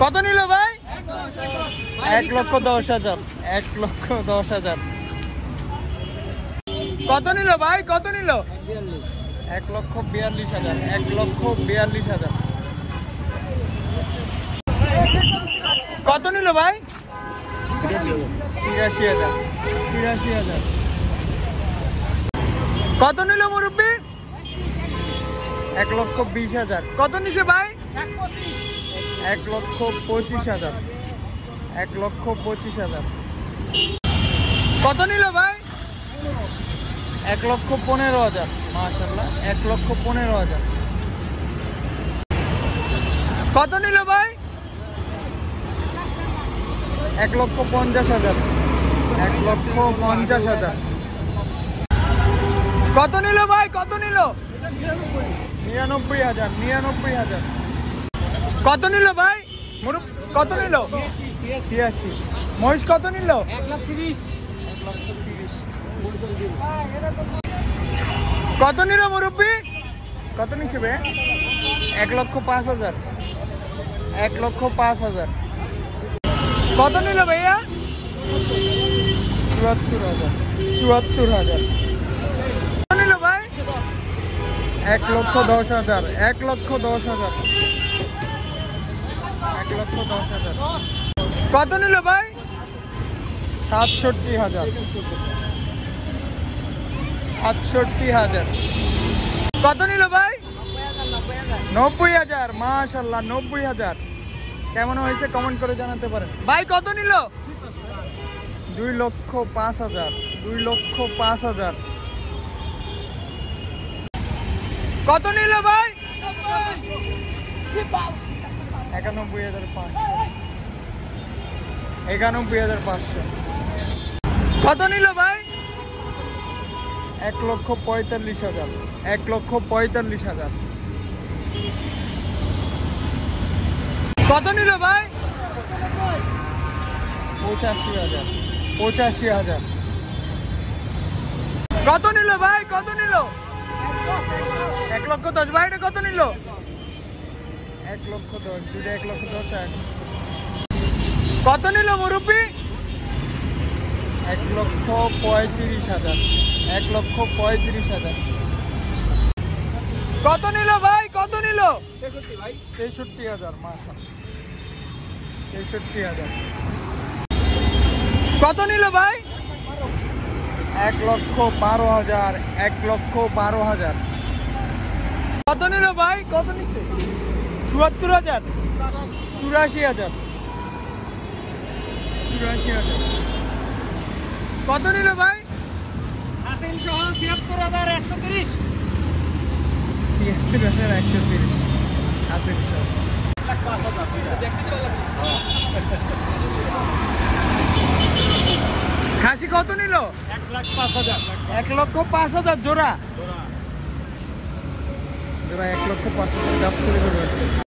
কত নিল ভাই? 1,10,000। 1,10,000। কত নিল ভাই? কত নিল? 1,42,000। 1,42,000। কত নিল ভাই? 83,000। 83,000। কত নিল মুরব্বী? 1,20,000। কত নিছে ভাই? 1,25,000। 1,25,000। কত নিল ভাই? 1,15,000। মাশাআল্লাহ, 1,15,000। কত নিল ভাই? 1,50,000। 1,50,000। কত নিল ভাই? কত নিল? 99,000। 99,000। কত নিল ভাই? কত নিল? 86। মহিষ কত নিল? 1,30,000। 1,30,000। কত নিল মুরব্বী? কত নিছে বে? 1,05,000। 1,05,000। কত নিল ভাইয়া? 74,000। 74,000। কত নিল ভাই? 1,10,000। 1,10,000। 1,10,000। কত নিল ভাই? 67,000। 68,000। কত নিল ভাই? 90,000। মাশাআল্লাহ, 90,000। কেমন হয়েছে কমেন্ট করে জানাতে পারেন। ভাই কত নিল? 2,05,000। 2,05,000। কত নিল ভাই? 91,500। 91,500। কত নিল ভাই? 1,45,000। 1,45,000। কত নিল ভাই? 85,000। 85,000। কত নিল ভাই? কত নিল? 1,10,000। ভাই এটা কত নিল? 1,10,000। দুটো 1,10,000। কত নিল মুরব্বী? 1,35,000। 1,35,000। কত নিল ভাই? কত নিল? 63,000। মাশাআল্লাহ, 63,000। কত নিল ভাই? 1,12,000। 1,12,000। কত নিল ভাই? কত নিচ্ছে? 74,000। 84,000। 84,000। কত নিল ভাই? হাসিন সহ ৭৬,১৩০। 73,130। আসেন সহ। খাসি কত নিল? 1,05,000। 1,05,000 জোড়া। জোড়া 1,05,000 দাম করে